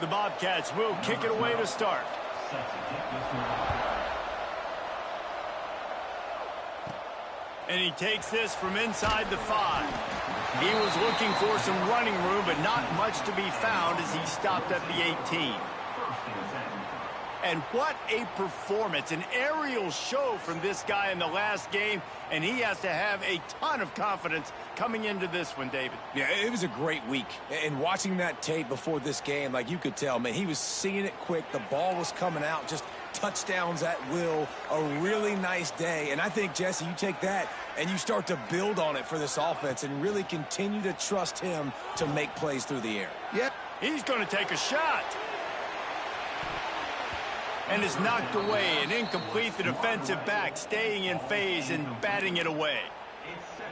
The Bobcats will kick it away to start. And he takes this from inside the 5. He was looking for some running room, but not much to be found as he stopped at the 18. And what a performance, an aerial show from this guy in the last game, and he has to have a ton of confidence coming into this one, David. Yeah, it was a great week. And watching that tape before this game, like you could tell, man, he was seeing it quick. The ball was coming out, just touchdowns at will. A really nice day. And I think, Jesse, you take that and you start to build on it for this offense and really continue to trust him to make plays through the air. Yep, he's going to take a shot. And is knocked away and incomplete. The defensive back staying in phase and batting it away.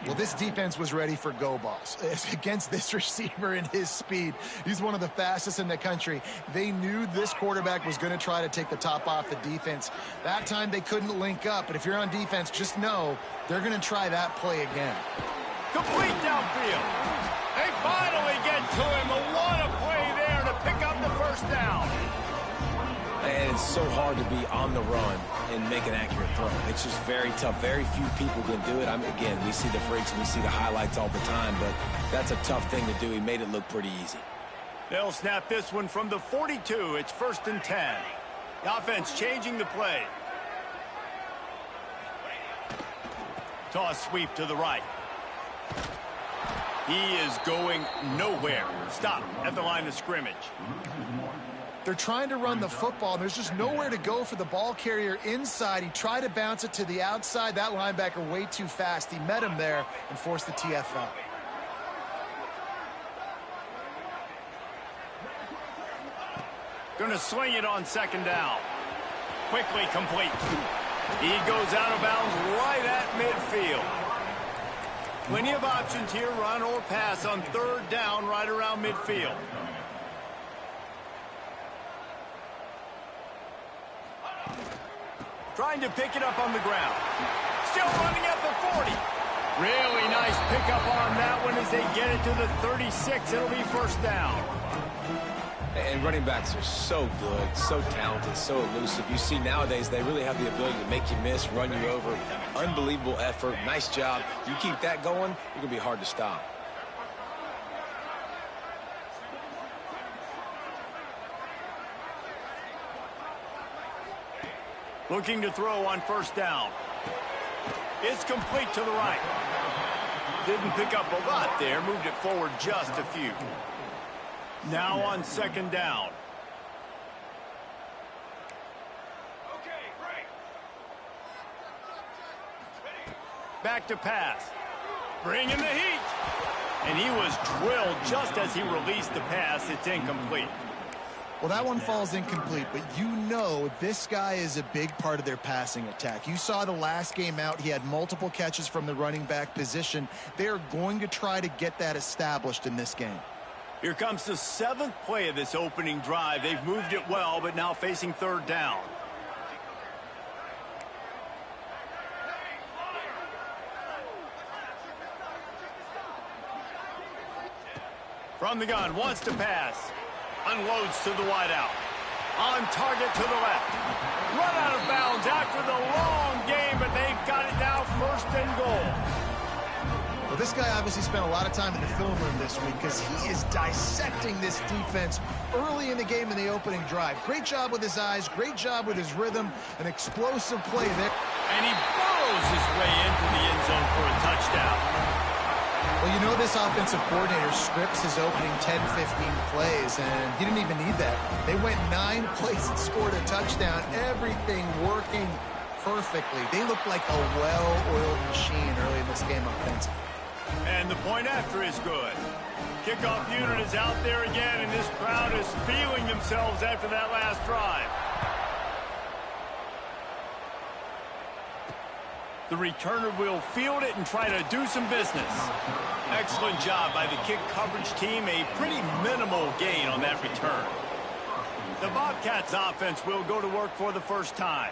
Well, this defense was ready for go balls. Against this receiver and his speed, he's one of the fastest in the country. They knew this quarterback was going to try to take the top off the defense. That time they couldn't link up, but if you're on defense, just know they're going to try that play again. Complete downfield. They finally get to him. What a play there to pick up the first down. And it's so hard to be on the run and make an accurate throw. It's just very tough. Very few people can do it. Again, we see the freaks and we see the highlights all the time, but that's a tough thing to do. He made it look pretty easy. They'll snap this one from the 42. It's 1st and 10. The offense changing the play. Toss sweep to the right. He is going nowhere. Stop at the line of scrimmage. They're trying to run the football. There's just nowhere to go for the ball carrier inside. He tried to bounce it to the outside. That linebacker way too fast. He met him there and forced the TFL. Going to swing it on 2nd down. Quickly complete. He goes out of bounds right at midfield. Plenty of options here, run or pass on 3rd down right around midfield. Trying to pick it up on the ground. Still running at the 40. Really nice pickup on that one as they get it to the 36. It'll be 1st down. And running backs are so good, so talented, so elusive. You see nowadays they really have the ability to make you miss, run you over. Unbelievable effort. Nice job. You keep that going, you're going to be hard to stop. Looking to throw on 1st down. It's complete to the right. Didn't pick up a lot there. Moved it forward just a few. Now on 2nd down. Back to pass. Bringing the heat. And he was drilled just as he released the pass. It's incomplete. Well, that one falls incomplete, but you know this guy is a big part of their passing attack. You saw the last game out. He had multiple catches from the running back position. They are going to try to get that established in this game. Here comes the 7th play of this opening drive. They've moved it well, but now facing 3rd down. From the gun, wants to pass. Unloads to the wideout. On target to the left. Run out of bounds after the long game, but they've got it now 1st and goal. Well, this guy obviously spent a lot of time in the film room this week because he is dissecting this defense early in the game in the opening drive. Great job with his eyes, great job with his rhythm, an explosive play there. And he burrows his way into the end zone for a touchdown. Well, you know this offensive coordinator scripts his opening 10, 15 plays, and he didn't even need that. They went 9 plays and scored a touchdown, everything working perfectly. They looked like a well-oiled machine early in this game offensively. And the point after is good. Kickoff unit is out there again, and this crowd is feeling themselves after that last drive. The returner will field it and try to do some business. Excellent job by the kick coverage team. A pretty minimal gain on that return. The Bobcats offense will go to work for the first time.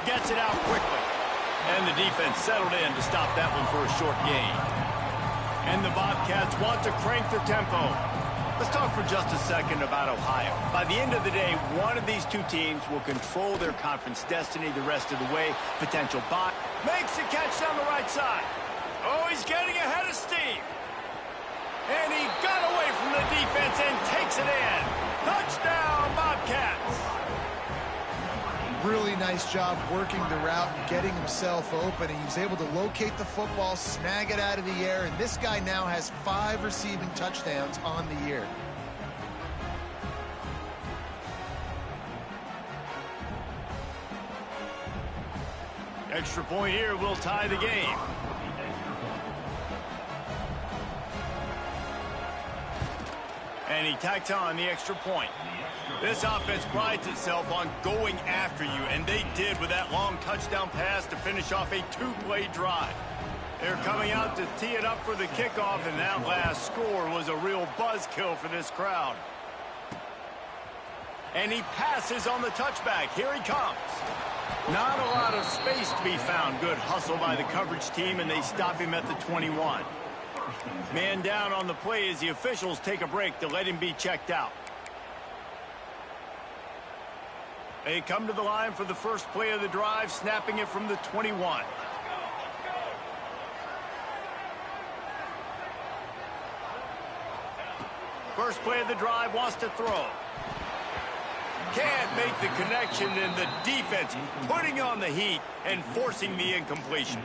gets it out quickly. And the defense settled in to stop that one for a short gain. And the Bobcats want to crank their tempo. Let's talk for just a second about Ohio. By the end of the day, one of these two teams will control their conference destiny the rest of the way. Potential bot makes the catch down the right side. Oh, he's getting ahead of steam. And he got away from the defense and takes it in. Touchdown, Bobcats. Really nice job working the route and getting himself open. He was able to locate the football, snag it out of the air, and this guy now has 5 receiving touchdowns on the year. Extra point here will tie the game. And he tacks on the extra point. This offense prides itself on going after you, and they did with that long touchdown pass to finish off a 2-play drive. They're coming out to tee it up for the kickoff, and that last score was a real buzzkill for this crowd. And he passes on the touchback. Here he comes. Not a lot of space to be found. Good hustle by the coverage team, and they stop him at the 21. Man down on the play as the officials take a break to let him be checked out. They come to the line for the first play of the drive, snapping it from the 21. First play of the drive, wants to throw. Can't make the connection, and the defense putting on the heat and forcing the incompletion.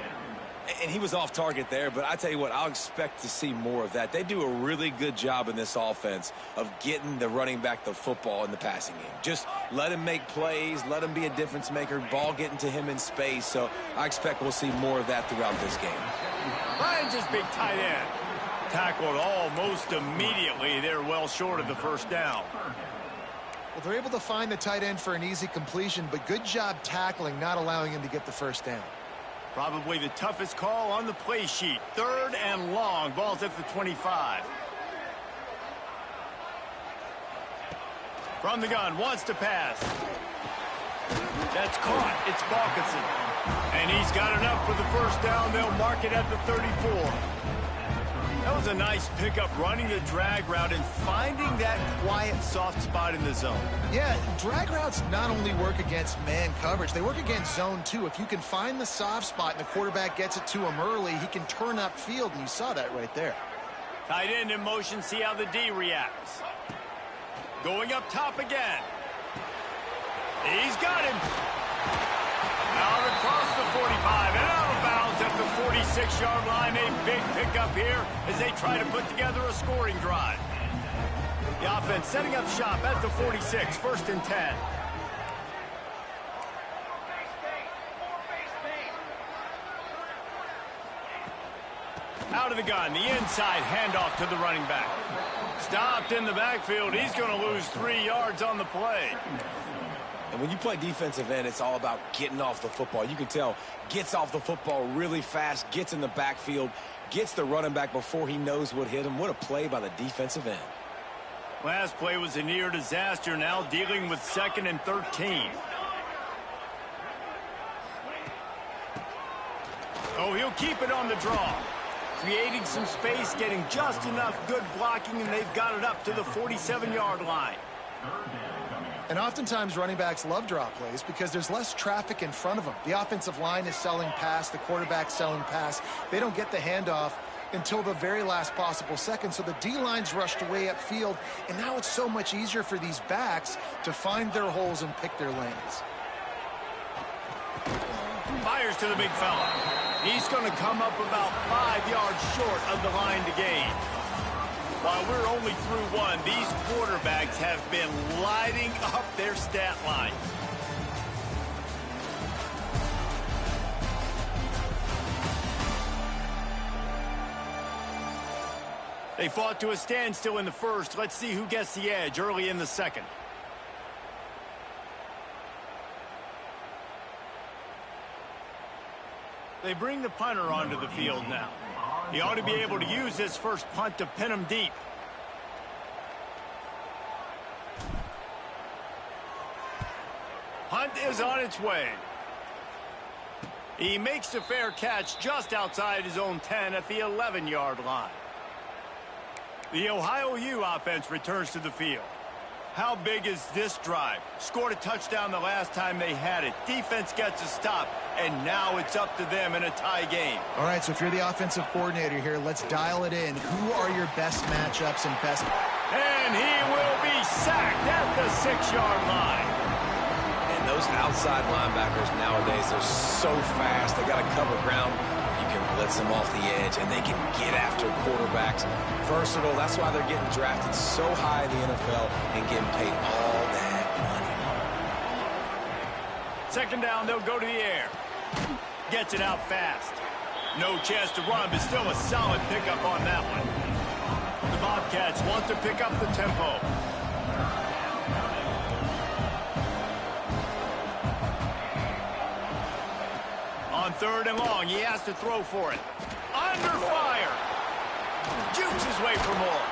And he was off target there, but I tell you what, I'll expect to see more of that. They do a really good job in this offense of getting the running back the football in the passing game. Just let him make plays, let him be a difference maker, ball getting to him in space. So I expect we'll see more of that throughout this game. Ryan's just big tight end. Tackled almost immediately. They're well short of the first down. Well, they're able to find the tight end for an easy completion, but good job tackling, not allowing him to get the first down. Probably the toughest call on the play sheet. 3rd and long. Ball's at the 25. From the gun, wants to pass. That's caught. It's Balkinson. And he's got enough for the first down. They'll mark it at the 34. That was a nice pickup, running the drag route and finding that quiet, soft spot in the zone. Yeah, drag routes not only work against man coverage, they work against zone too. If you can find the soft spot and the quarterback gets it to him early, he can turn upfield, and you saw that right there. Tight end in motion, see how the D reacts. Going up top again. He's got him. Out across the 45 and out of bounds at the 46-yard line. A big pickup here as they try to put together a scoring drive. The offense setting up shop at the 46, 1st and 10. Out of the gun, the inside handoff to the running back. Stopped in the backfield. He's going to lose 3 yards on the play. And when you play defensive end, it's all about getting off the football. You can tell, gets off the football really fast, gets in the backfield, gets the running back before he knows what hit him. What a play by the defensive end. Last play was a near disaster, now dealing with 2nd and 13. Oh, he'll keep it on the draw. Creating some space, getting just enough good blocking, and they've got it up to the 47-yard line. And oftentimes running backs love draw plays because there's less traffic in front of them. The offensive line is selling pass, the quarterback's selling pass. They don't get the handoff until the very last possible second, so the D-line's rushed away upfield, and now it's so much easier for these backs to find their holes and pick their lanes. Fires to the big fella. He's going to come up about 5 yards short of the line to gain. While we're only through one, these quarterbacks have been lighting up their stat line. They fought to a standstill in the first. Let's see who gets the edge early in the second. They bring the punter onto the field now. He ought to be able to use this first punt to pin him deep. Punt is on its way. He makes the fair catch just outside his own 10 at the 11-yard line. The Ohio U offense returns to the field. How big is this drive? Scored a touchdown the last time they had it. Defense gets a stop, and now it's up to them in a tie game. All right, so if you're the offensive coordinator here, let's dial it in. Who are your best matchups and best... And he will be sacked at the 6-yard line. And those outside linebackers nowadays, they're so fast. They got to cover ground. You can blitz them off the edge, and they can get after quarterbacks. Versatile. That's why they're getting drafted so high in the NFL and getting paid all that money. Second down, they'll go to the air. Gets it out fast. No chance to run, but still a solid pickup on that one. The Bobcats want to pick up the tempo. On 3rd and long, he has to throw for it. Under fire. Jukes his way for more.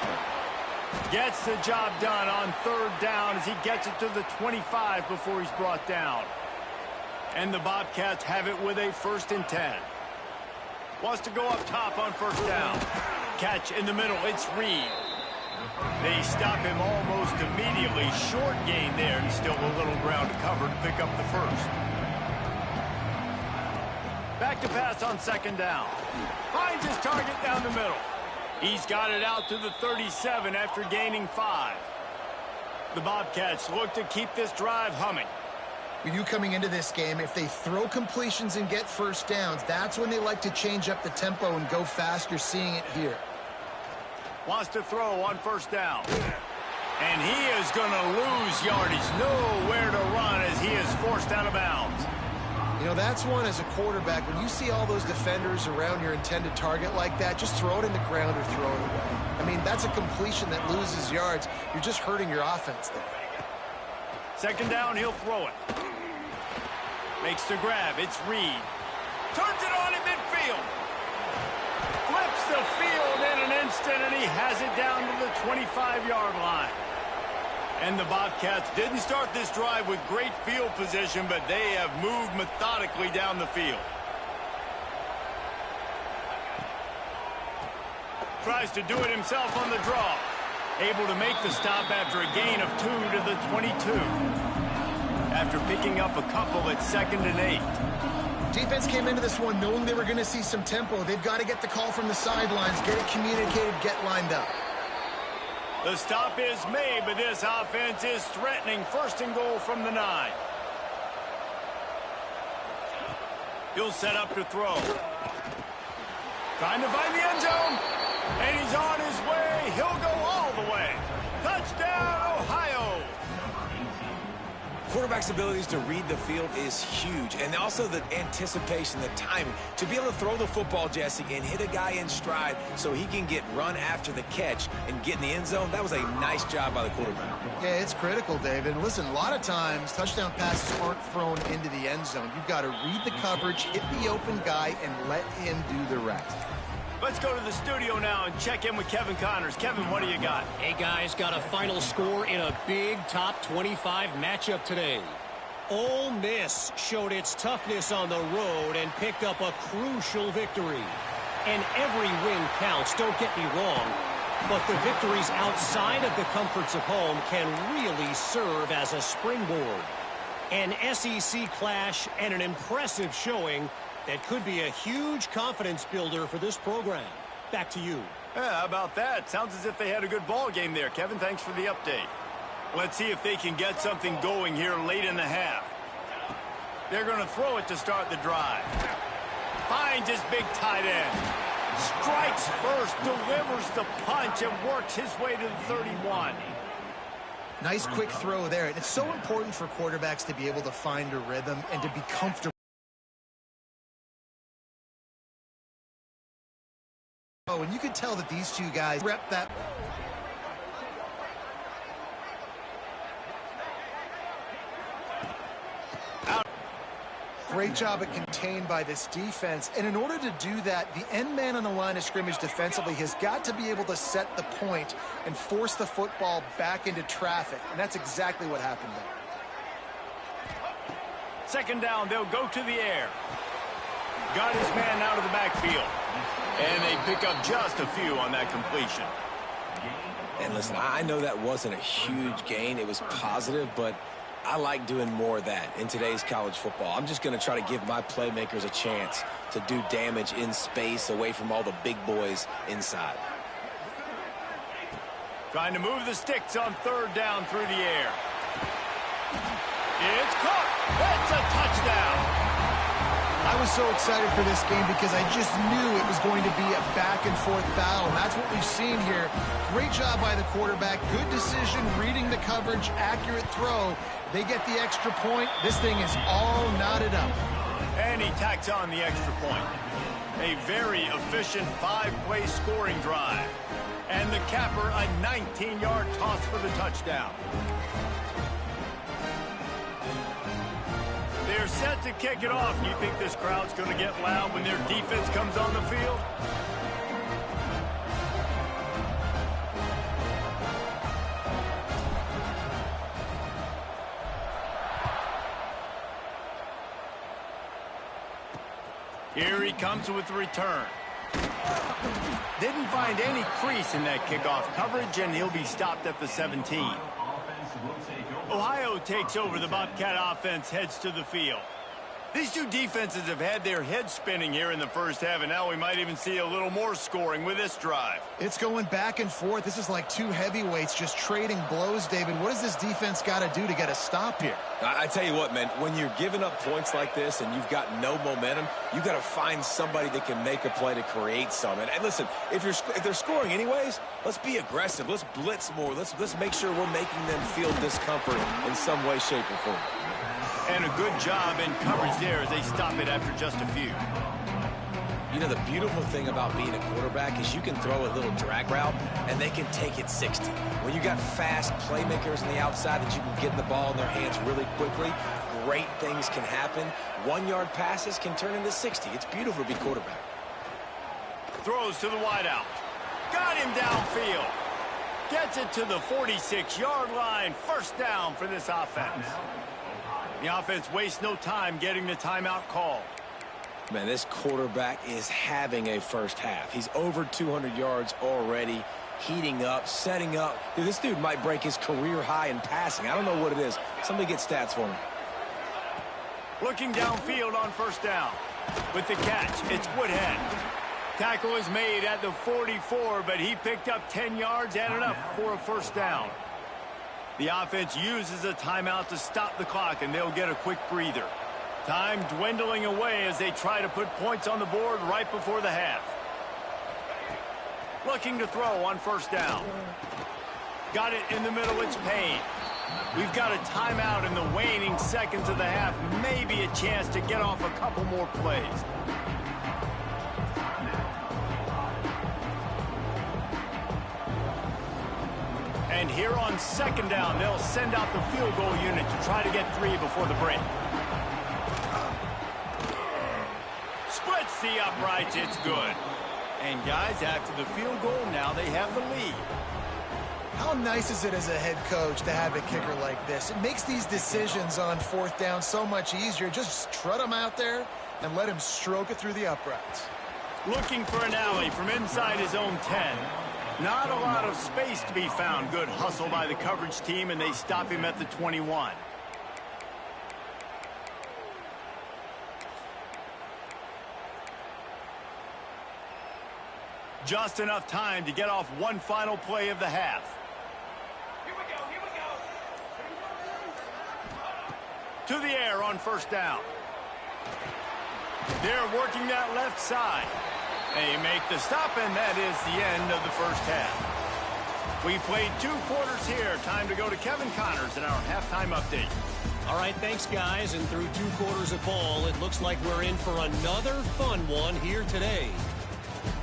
Gets the job done on 3rd down as he gets it to the 25 before he's brought down. And the Bobcats have it with a 1st and 10. Wants to go up top on 1st down. Catch in the middle, it's Reed. They stop him almost immediately. Short gain there and still a little ground to cover to pick up the 1st. Back to pass on 2nd down. Finds his target down the middle. He's got it out to the 37 after gaining 5. The Bobcats look to keep this drive humming. With you coming into this game, if they throw completions and get 1st downs, that's when they like to change up the tempo and go fast. You're seeing it here. Wants to throw on 1st down. And he is going to lose yardage. Nowhere to run as he is forced out of bounds. You know, that's one as a quarterback. When you see all those defenders around your intended target like that, just throw it in the ground or throw it away. I mean, that's a completion that loses yards. You're just hurting your offense there. 2nd down, he'll throw it. Makes the grab. It's Reed. Turns it on in midfield. Flips the field in an instant, and he has it down to the 25-yard line. And the Bobcats didn't start this drive with great field position, but they have moved methodically down the field. Tries to do it himself on the draw. Able to make the stop after a gain of 2 to the 22. After picking up a couple at 2nd and 8. Defense came into this one knowing they were going to see some tempo. They've got to get the call from the sidelines, get it communicated, get lined up. The stop is made, but this offense is threatening 1st and goal from the 9. He'll set up to throw. Trying to find the end zone. And he's on his way. He'll go all the way. Touchdown, Ohio. Quarterback's abilities to read the field is huge. And also the anticipation, the timing. To be able to throw the football, Jesse, and hit a guy in stride so he can get run after the catch and get in the end zone, that was a nice job by the quarterback. Yeah, it's critical, David. Listen, a lot of times touchdown passes aren't thrown into the end zone. You've got to read the coverage, hit the open guy, and let him do the rest. Let's go to the studio now and check in with Kevin Connors. Kevin, what do you got? Hey, guys, got a final score in a big top 25 matchup today. Ole Miss showed its toughness on the road and picked up a crucial victory. And every win counts, don't get me wrong, but the victories outside of the comforts of home can really serve as a springboard. An SEC clash and an impressive showing that could be a huge confidence builder for this program. Back to you. Yeah, how about that? Sounds as if they had a good ball game there. Kevin, thanks for the update. Let's see if they can get something going here late in the half. They're going to throw it to start the drive. Finds his big tight end. Strikes first, delivers the punch, and works his way to the 31. Nice quick throw there. And it's so important for quarterbacks to be able to find a rhythm and to be comfortable. Oh, and you can tell that these two guys rep that. Great job at contained by this defense. And in order to do that, the end man on the line of scrimmage defensively has got to be able to set the point and force the football back into traffic. And that's exactly what happened there. 2nd down, they'll go to the air. Got his man out of the backfield. And they pick up just a few on that completion. And listen, I know that wasn't a huge gain. It was positive, but I like doing more of that in today's college football. I'm just going to try to give my playmakers a chance to do damage in space away from all the big boys inside. Trying to move the sticks on third down through the air. It's caught. It's a touchdown. I was so excited for this game because I just knew it was going to be a back-and-forth battle. And that's what we've seen here. Great job by the quarterback. Good decision, reading the coverage, accurate throw. They get the extra point. This thing is all knotted up. And he tacks on the extra point. A very efficient 5-play scoring drive. And the capper, a 19-yard toss for the touchdown. They're set to kick it off. Do you think this crowd's going to get loud when their defense comes on the field? Here he comes with the return. Didn't find any crease in that kickoff coverage, and he'll be stopped at the 17. Ohio takes over. The Bobcat offense heads to the field. These two defenses have had their heads spinning here in the first half, and now we might even see a little more scoring with this drive. It's going back and forth. This is like two heavyweights just trading blows, David. What does this defense got to do to get a stop here? I tell you what, man, when you're giving up points like this and you've got no momentum, you got to find somebody that can make a play to create some. And listen, if they're scoring anyways, let's be aggressive. Let's blitz more. Let's make sure we're making them feel discomfort in some way, shape, or form. And a good job in coverage there as they stop it after just a few. You know, the beautiful thing about being a quarterback is you can throw a little drag route, and they can take it 60. When you got fast playmakers on the outside that you can get the ball in their hands really quickly, great things can happen. 1-yard passes can turn into 60. It's beautiful to be quarterback. Throws to the wideout. Got him downfield. Gets it to the 46-yard line. First down for this offense. The offense wastes no time getting the timeout called. Man, this quarterback is having a first half. He's over 200 yards already, heating up, setting up. Dude, this dude might break his career high in passing. I don't know what it is. Somebody get stats for me. Looking downfield on first down. With the catch, it's Woodhead. Tackle is made at the 44, but he picked up 10 yards and enough for a first down. The offense uses a timeout to stop the clock, and they'll get a quick breather. Time dwindling away as they try to put points on the board right before the half. Looking to throw on first down. Got it in the middle, it's Payne. We've got a timeout in the waning seconds of the half. Maybe a chance to get off a couple more plays. And here on second down, they'll send out the field goal unit to try to get 3 before the break. Splits the uprights, it's good. And guys, after the field goal, now they have the lead. How nice is it as a head coach to have a kicker like this? It makes these decisions on fourth down so much easier. Just strut him out there and let him stroke it through the uprights. Looking for an alley from inside his own 10. Not a lot of space to be found. Good hustle by the coverage team, and they stop him at the 21. Just enough time to get off one final play of the half. Here we go, here we go. To the air on first down. They're working that left side. They make the stop, and that is the end of the first half. We played 2 quarters here. Time to go to Kevin Connors in our halftime update. All right, thanks, guys. And through 2 quarters of ball, it looks like we're in for another fun one here today.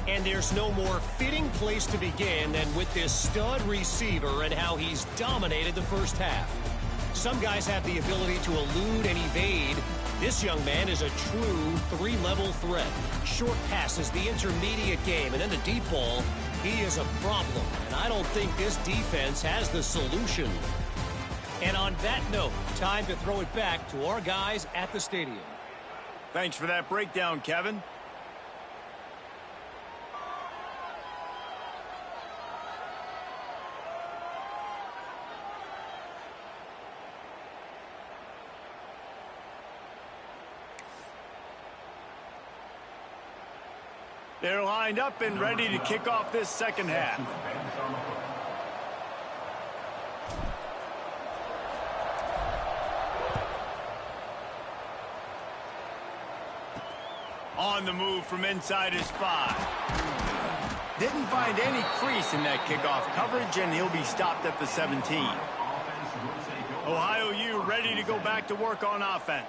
And there's no more fitting place to begin than with this stud receiver and how he's dominated the first half. Some guys have the ability to elude and evade. This young man is a true 3-level threat. Short passes, the intermediate game, and then the deep ball. He is a problem, and I don't think this defense has the solution. And on that note, time to throw it back to our guys at the stadium. Thanks for that breakdown, Kevin. They're lined up and ready to kick off this second half. On the move from inside his 5. Didn't find any crease in that kickoff coverage, and he'll be stopped at the 17. Ohio U ready to go back to work on offense.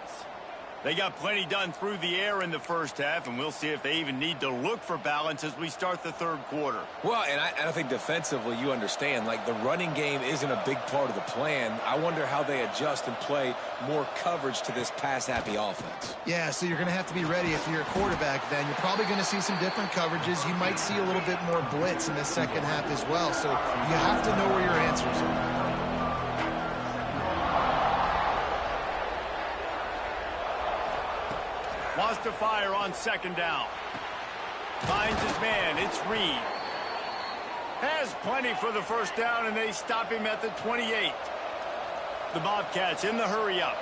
They got plenty done through the air in the first half, and we'll see if they even need to look for balance as we start the third quarter. Well, and I think defensively, you understand, like the running game isn't a big part of the plan. I wonder how they adjust and play more coverage to this pass-happy offense. Yeah, so you're going to have to be ready if you're a quarterback then. You're probably going to see some different coverages. You might see a little bit more blitz in the second half as well, so you have to know where your answers are. Wants to fire on second down. Finds his man. It's Reed. Has plenty for the first down, and they stop him at the 28. The Bobcats in the hurry-up.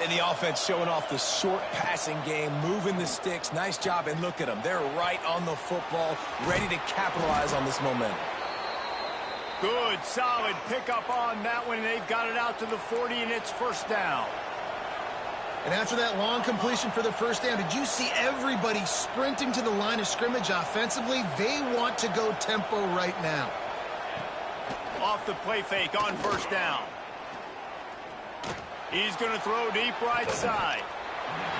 And the offense showing off the short passing game, moving the sticks. Nice job, and look at them. They're right on the football, ready to capitalize on this momentum. Good, solid pickup on that one. They've got it out to the 40, and it's first down. And after that long completion for the first down, did you see everybody sprinting to the line of scrimmage offensively? They want to go tempo right now. Off the play fake on first down. He's going to throw deep right side.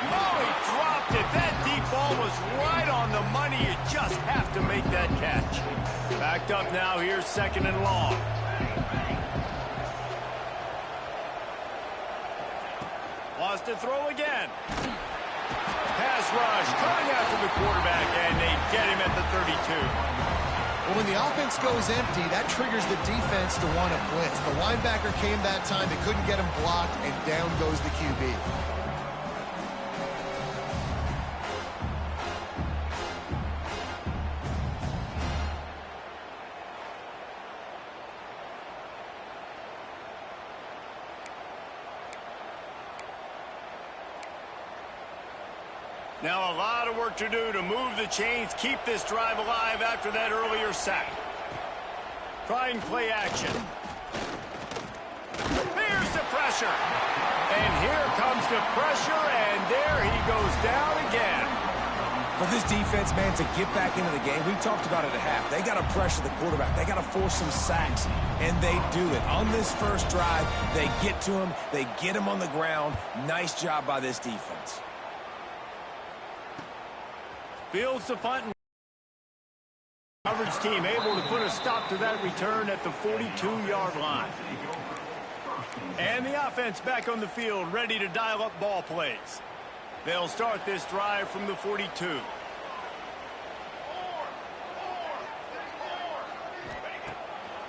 Oh, he dropped it. That deep ball was right on the money. You just have to make that catch. Backed up now. Here's second and long. Wants to throw again. Pass rush coming after the quarterback, and they get him at the 32. Well, when the offense goes empty, that triggers the defense to want to blitz. The linebacker came that time. They couldn't get him blocked, and down goes the QB. Now a lot of work to do to move the chains, keep this drive alive after that earlier sack. Trying play action. Here's the pressure. And here comes the pressure, and there he goes down again. For this defense, man, to get back into the game, we talked about it at half. They got to pressure the quarterback. They got to force some sacks, and they do it. On this first drive, they get to him. They get him on the ground. Nice job by this defense. Fields the punt. Coverage team able to put a stop to that return at the 42-yard line. And the offense back on the field, ready to dial up ball plays. They'll start this drive from the 42.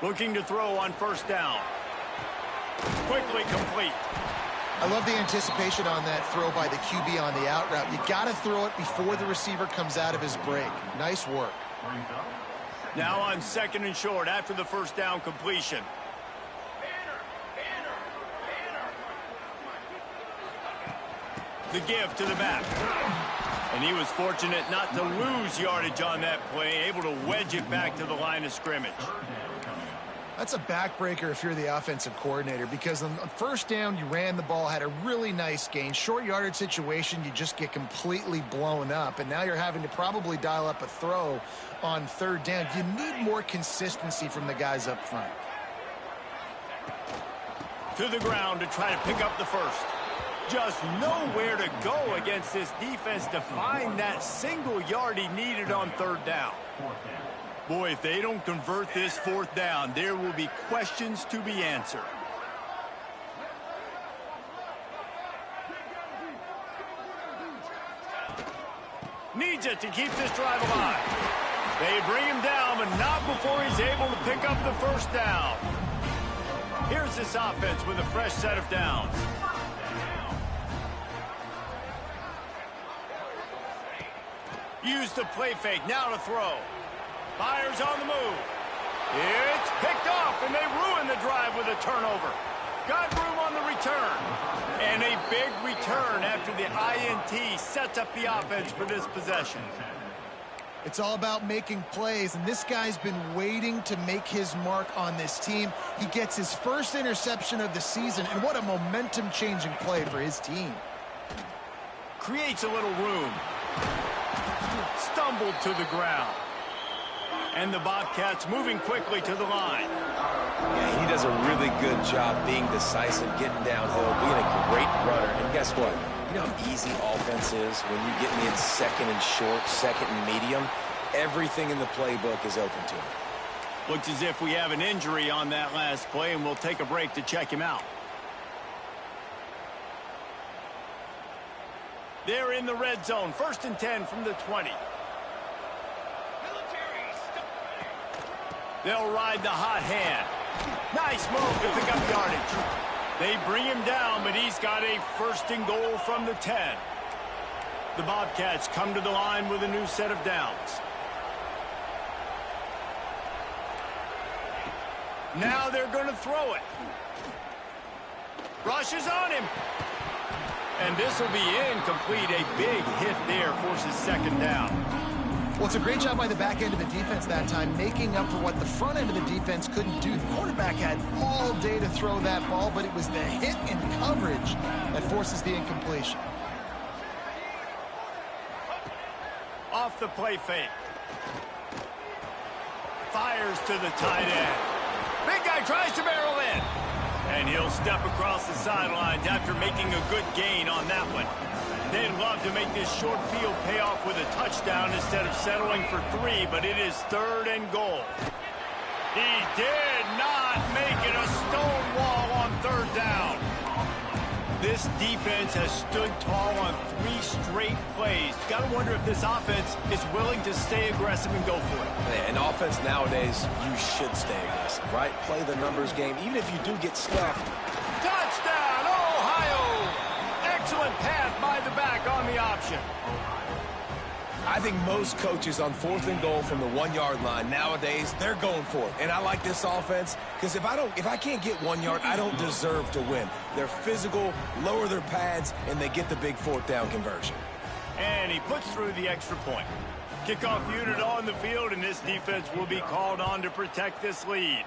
Looking to throw on first down. Quickly complete. I love the anticipation on that throw by the QB on the out route. You got to throw it before the receiver comes out of his break. Nice work. Now on second and short after the first down completion. The give to the back. And he was fortunate not to lose yardage on that play, able to wedge it back to the line of scrimmage. That's a backbreaker if you're the offensive coordinator, because on first down, you ran the ball, had a really nice gain. Short yardage situation, you just get completely blown up, and now you're having to probably dial up a throw on third down. You need more consistency from the guys up front. To the ground to try to pick up the first. Just nowhere to go against this defense to find that single yard he needed on third down. Boy, if they don't convert this fourth down, there will be questions to be answered. Needs it to keep this drive alive. They bring him down, but not before he's able to pick up the first down. Here's this offense with a fresh set of downs. Use the play fake, now to throw. Fires on the move. It's picked off, and they ruin the drive with a turnover. Got room on the return. And a big return after the INT sets up the offense for this possession. It's all about making plays, and this guy's been waiting to make his mark on this team. He gets his first interception of the season, and what a momentum-changing play for his team. Creates a little room. Stumbled to the ground. And the Bobcats moving quickly to the line. Yeah, he does a really good job being decisive, getting downhill, being a great runner. And guess what? You know how easy offense is when you get me in second and short, second and medium? Everything in the playbook is open to me. Looks as if we have an injury on that last play, and we'll take a break to check him out. They're in the red zone. 1st and 10 from the 20. They'll ride the hot hand. Nice move to pick up yardage. They bring him down, but he's got a 1st and goal from the 10. The Bobcats come to the line with a new set of downs. Now they're going to throw it. Rushes on him. And this will be incomplete. A big hit there forces 2nd down. Well, it's a great job by the back end of the defense that time, making up for what the front end of the defense couldn't do. The quarterback had all day to throw that ball, but it was the hit and coverage that forces the incompletion. Off the play fake. Fires to the tight end. Big guy tries to barrel in. And he'll step across the sidelines after making a good gain on that one. They'd love to make this short field pay off with a touchdown instead of settling for 3, but it is 3rd and goal. He did not make it a stone wall on 3rd down. This defense has stood tall on 3 straight plays. Got to wonder if this offense is willing to stay aggressive and go for it. Yeah, in offense nowadays, you should stay aggressive, right? Play the numbers game, even if you do get stuffed. Touchdown, Ohio! Excellent pass by the back on the option. I think most coaches on 4th and goal from the 1-yard line nowadays, they're going for it. And I like this offense because if I can't get 1 yard, I don't deserve to win. They're physical, lower their pads, and they get the big 4th down conversion. And he puts through the extra point. Kickoff unit on the field, and this defense will be called on to protect this lead.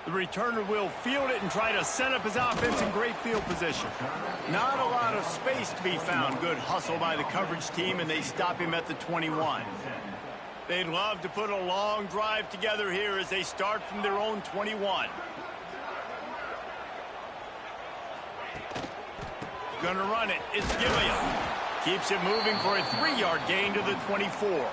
The returner will field it and try to set up his offense in great field position. Not a lot of space to be found. Good hustle by the coverage team, and they stop him at the 21. They'd love to put a long drive together here as they start from their own 21. Gonna run it. It's Gilliam. Keeps it moving for a 3-yard gain to the 24.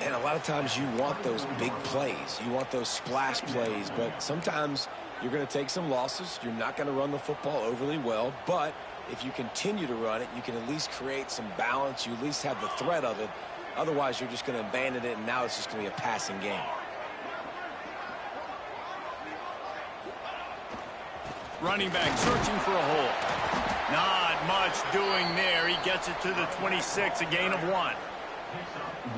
And a lot of times you want those big plays. You want those splash plays, but sometimes you're going to take some losses. You're not going to run the football overly well, but if you continue to run it, you can at least create some balance. You at least have the threat of it. Otherwise, you're just going to abandon it, and now it's just going to be a passing game. Running back searching for a hole. Not much doing there. He gets it to the 26, a gain of 1.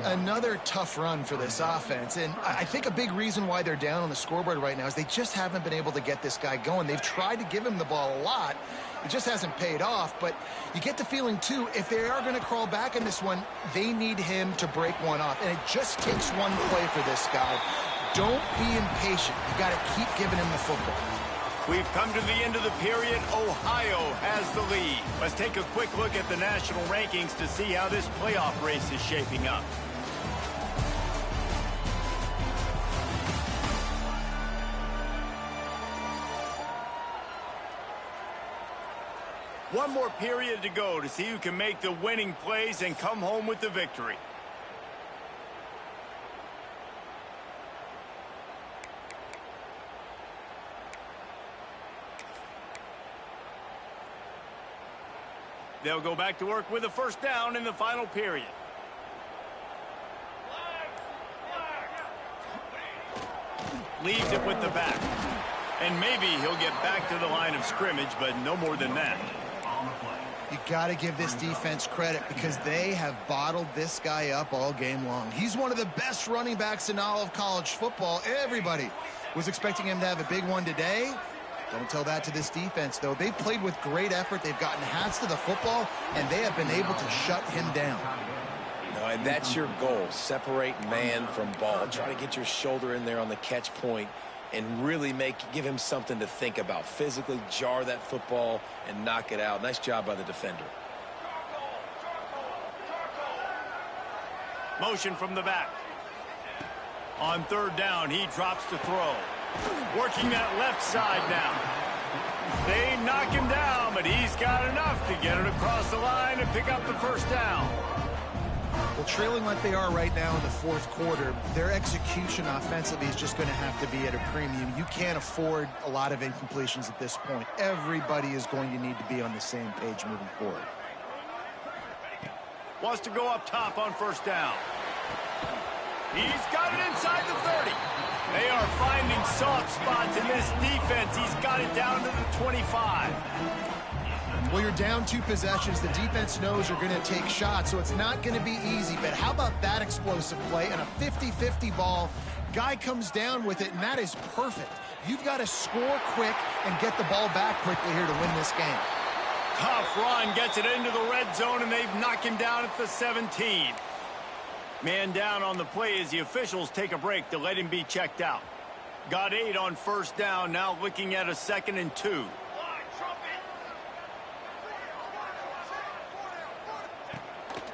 Another tough run for this offense, and I think a big reason why they're down on the scoreboard right now is they just haven't been able to get this guy going. They've tried to give him the ball a lot. It just hasn't paid off, but you get the feeling, too, if they are going to crawl back in this one, they need him to break one off, and it just takes one play for this guy. Don't be impatient. You got to keep giving him the football. We've come to the end of the period. Ohio has the lead. Let's take a quick look at the national rankings to see how this playoff race is shaping up. One more period to go to see who can make the winning plays and come home with the victory. They'll go back to work with a 1st down in the final period. Leaves it with the back. And maybe he'll get back to the line of scrimmage, but no more than that. You got to give this defense credit because they have bottled this guy up all game long. He's one of the best running backs in all of college football. Everybody was expecting him to have a big one today. Don't tell that to this defense, though. They've played with great effort. They've gotten hats to the football, and they have been able to shut him down. No, and that's your goal. Separate man from ball. Try to get your shoulder in there on the catch point and really give him something to think about. Physically jar that football and knock it out. Nice job by the defender. Motion from the back. On third down, he drops to throw. Working that left side now. They knock him down, but he's got enough to get it across the line and pick up the first down. Well, trailing like they are right now in the fourth quarter, their execution offensively is just going to have to be at a premium. You can't afford a lot of incompletions at this point. Everybody is going to need to be on the same page moving forward. Wants to go up top on first down. He's got it inside the 30. They are finding soft spots in this defense. He's got it down to the 25. Well, you're down 2 possessions. The defense knows you're going to take shots, so it's not going to be easy. But how about that explosive play and a 50-50 ball? Guy comes down with it, and that is perfect. You've got to score quick and get the ball back quickly here to win this game. Tough run, gets it into the red zone, and they've knocked him down at the 17. Man down on the play as the officials take a break to let him be checked out. Got 8 on first down, now looking at a 2nd and 2.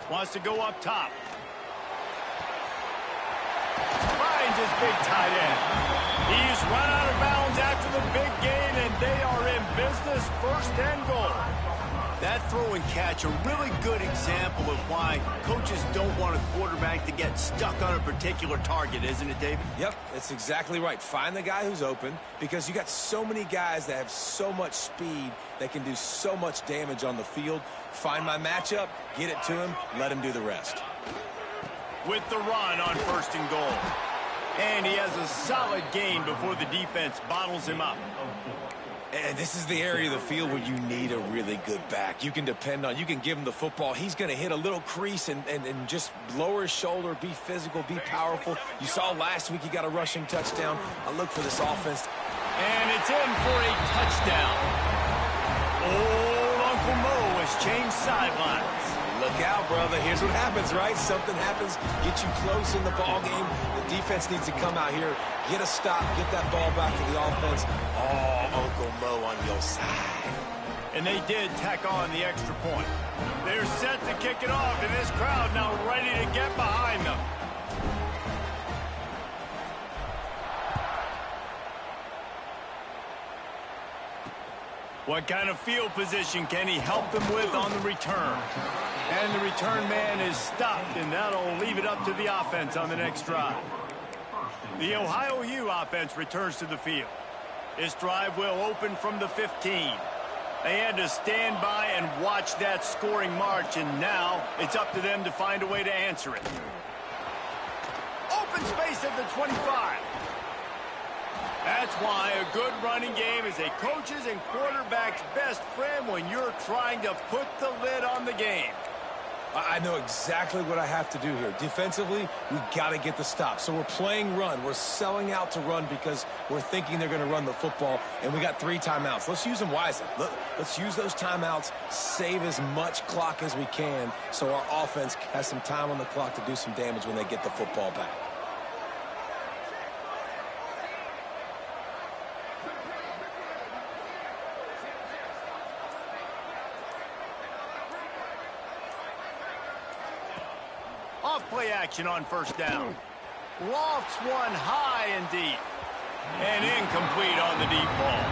Wants to go up top. Finds his big tight end. He's run out of bounds after the big gain, and they are in business, 1st and goal. That throw and catch, a really good example of why coaches don't want a quarterback to get stuck on a particular target, isn't it, David? Yep, that's exactly right. Find the guy who's open because you got so many guys that have so much speed that can do so much damage on the field. Find my matchup, get it to him, let him do the rest. With the run on 1st and goal. And he has a solid gain before the defense bottles him up. And this is the area of the field where you need a really good back. You can depend on, you can give him the football. He's going to hit a little crease and just lower his shoulder, be physical, be powerful. You saw last week he got a rushing touchdown. I look for this offense. And it's in for a touchdown. Old Uncle Mo has changed sidelines. Look out, brother. Here's what happens, right? Something happens, get you close in the ball game. The defense needs to come out here, get a stop, get that ball back to the offense. Oh, Uncle Mo on your side. And they did tack on the extra point. They're set to kick it off, and this crowd now ready to get behind them. What kind of field position can he help them with on the return? And the return man is stopped, and that'll leave it up to the offense on the next drive. The Ohio U offense returns to the field. This drive will open from the 15. They had to stand by and watch that scoring march, and now it's up to them to find a way to answer it. Open space at the 25. That's why a good running game is a coach's and quarterback's best friend when you're trying to put the lid on the game. I know exactly what I have to do here. Defensively, we got to get the stop. So we're playing run. We're selling out to run because we're thinking they're going to run the football, and we got 3 timeouts. Let's use them wisely. Let's use those timeouts, save as much clock as we can so our offense has some time on the clock to do some damage when they get the football back. Off-play action on first down. Lofts one high and deep. And incomplete on the deep ball.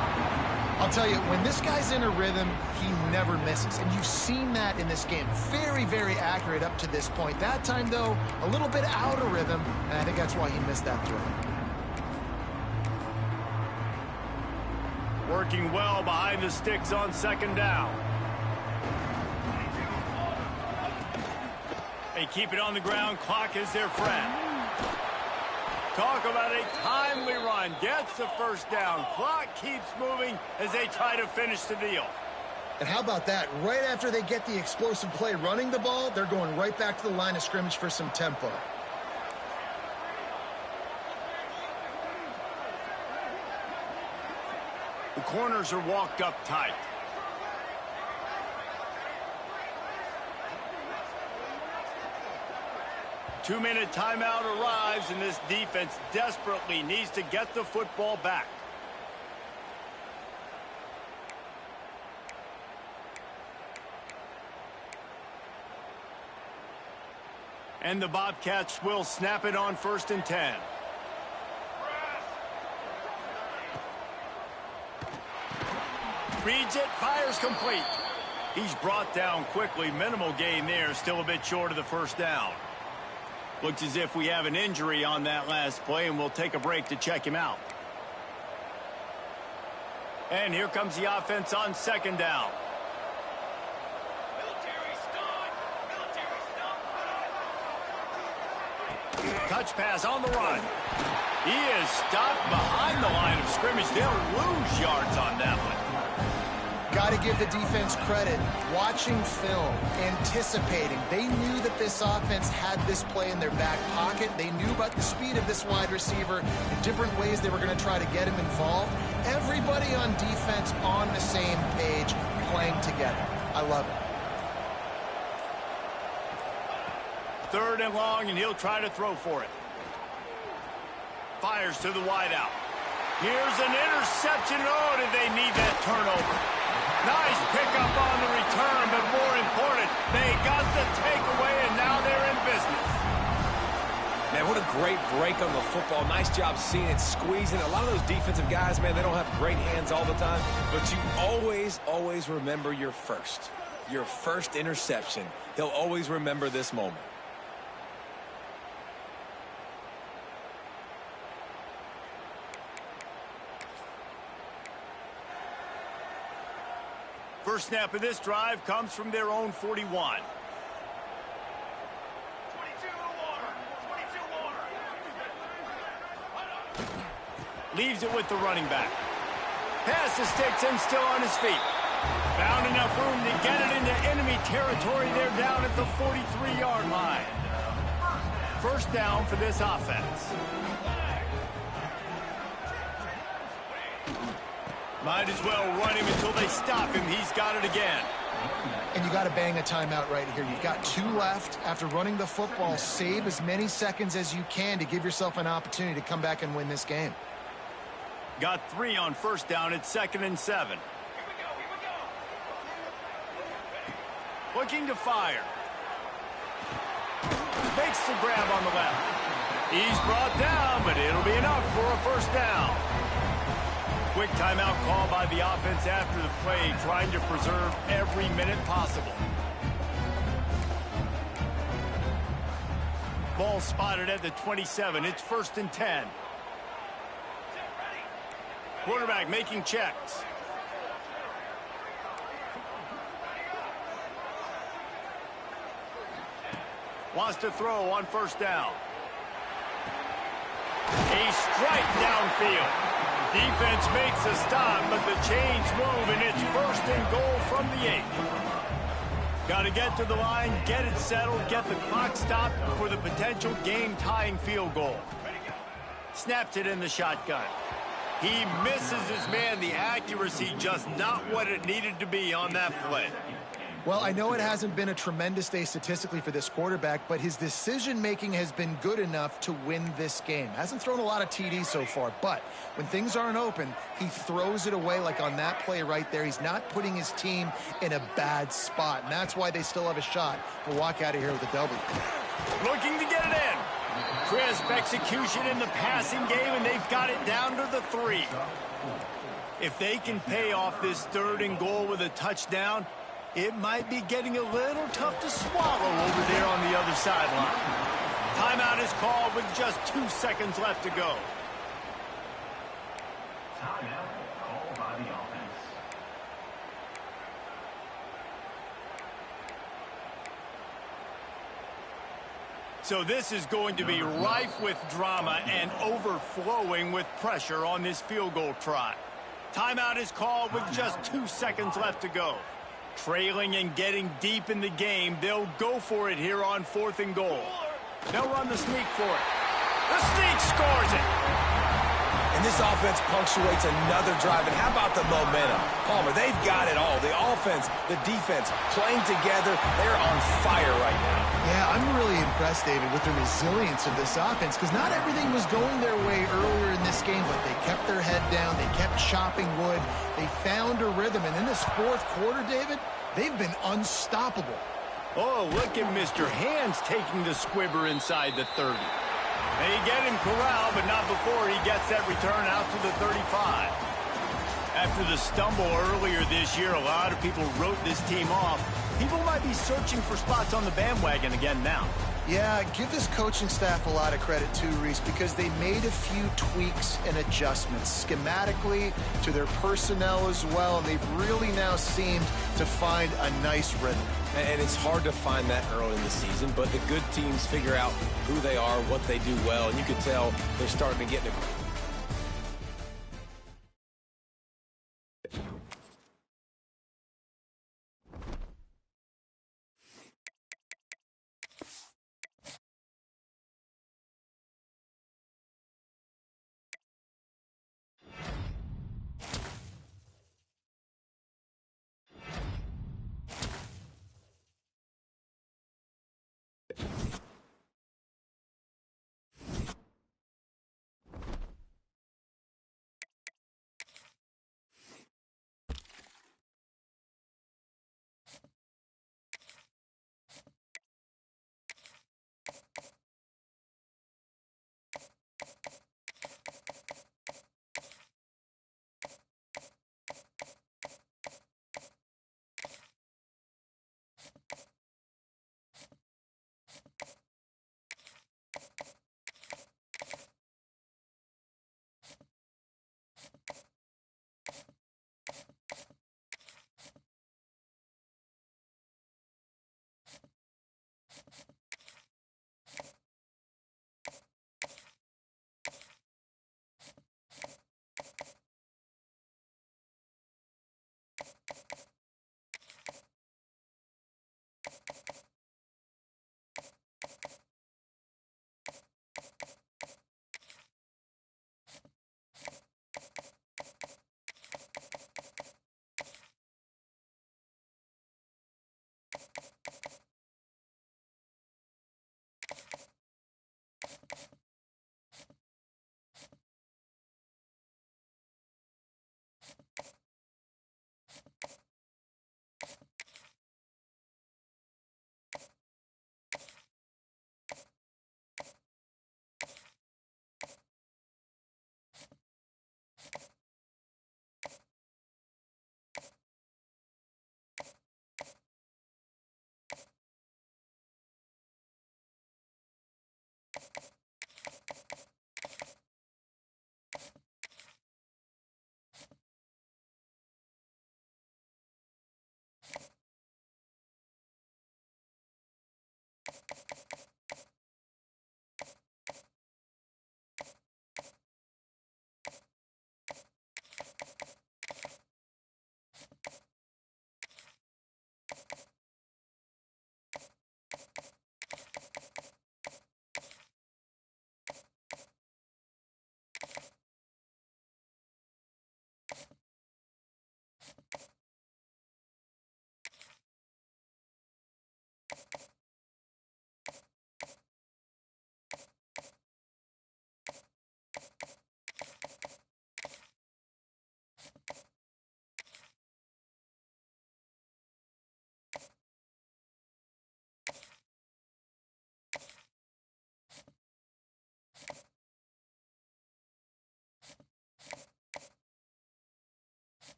I'll tell you, when this guy's in a rhythm, he never misses. And you've seen that in this game. Very, very accurate up to this point. That time, though, a little bit out of rhythm, and I think that's why he missed that throw. Working well behind the sticks on second down. They keep it on the ground. Clock is their friend. Talk about a timely run. Gets the first down. Clock keeps moving as they try to finish the deal. And how about that? Right after they get the explosive play running the ball, they're going right back to the line of scrimmage for some tempo. The corners are walked up tight. Two-minute timeout arrives, and this defense desperately needs to get the football back. And the Bobcats will snap it on 1st and 10. Reads it, fires complete. He's brought down quickly. Minimal gain there, still a bit short of the first down. Looks as if we have an injury on that last play, and we'll take a break to check him out. And here comes the offense on 2nd down. Touch pass on the run. He is stopped behind the line of scrimmage. They'll lose yards on that one. Got to give the defense credit. Watching film, anticipating. They knew that this offense had this play in their back pocket. They knew about the speed of this wide receiver, the different ways they were going to try to get him involved. Everybody on defense on the same page, playing together. I love it. 3rd and long, and he'll try to throw for it. Fires to the wideout. Here's an interception. Oh, did they need that turnover? Nice pickup on the return, but more important, they got the takeaway, and now they're in business. Man, what a great break on the football. Nice job seeing it, squeezing. A lot of those defensive guys, man, they don't have great hands all the time, but you always remember your first interception. He'll always remember this moment. First snap of this drive comes from their own 41. 22 water. Leaves it with the running back. Pass to sticks and still on his feet. Found enough room to get it into enemy territory. They're down at the 43-yard line. First down for this offense. Might as well run him until they stop him. He's got it again. And you got to bang a timeout right here. You've got 2 left. After running the football, save as many seconds as you can to give yourself an opportunity to come back and win this game. Got 3 on first down. It's 2nd and 7. Here we go. Looking to fire. Makes the grab on the left. He's brought down, but it'll be enough for a first down. Quick timeout call by the offense after the play, trying to preserve every minute possible. Ball spotted at the 27. It's 1st and 10. Quarterback making checks. Wants to throw on first down. A strike downfield. Defense makes a stop, but the chains move, and it's 1st and goal from the 8. Got to get to the line, get it settled, get the clock stopped for the potential game-tying field goal. Snaps it in the shotgun. He misses his man. The accuracy just not what it needed to be on that play. Well, I know it hasn't been a tremendous day statistically for this quarterback, but his decision-making has been good enough to win this game. Hasn't thrown a lot of TDs so far, but when things aren't open, he throws it away like on that play right there. He's not putting his team in a bad spot, and that's why they still have a shot to walk out of here with a W. Looking to get it in. Crisp execution in the passing game, and they've got it down to the 3. If they can pay off this 3rd and goal with a touchdown, it might be getting a little tough to swallow over there on the other sideline. Timeout is called with just 2 seconds left to go. Timeout called by the offense. So this is going to be rife with drama and overflowing with pressure on this field goal try. Timeout is called with just 2 seconds left to go. Trailing and getting deep in the game, they'll go for it here on 4th and goal. They'll run the sneak for it. The sneak scores it. And this offense punctuates another drive. And how about the momentum? Palmer, they've got it all. The offense, the defense, playing together. They're on fire right now. Yeah, I'm really impressed, David, with the resilience of this offense, because not everything was going their way earlier in this game, but they kept their head down. They kept chopping wood. They found a rhythm. And in this 4th quarter, David, they've been unstoppable. Oh, look at Mr. Hands taking the squibber inside the 30. They get him corralled, but not before he gets that return out to the 35. After the stumble earlier this year, a lot of people wrote this team off. People might be searching for spots on the bandwagon again now. Yeah, give this coaching staff a lot of credit too, Reese, because they made a few tweaks and adjustments schematically to their personnel as well, and they've really now seemed to find a nice rhythm. And it's hard to find that early in the season, but the good teams figure out who they are, what they do well, and you can tell they're starting to get in a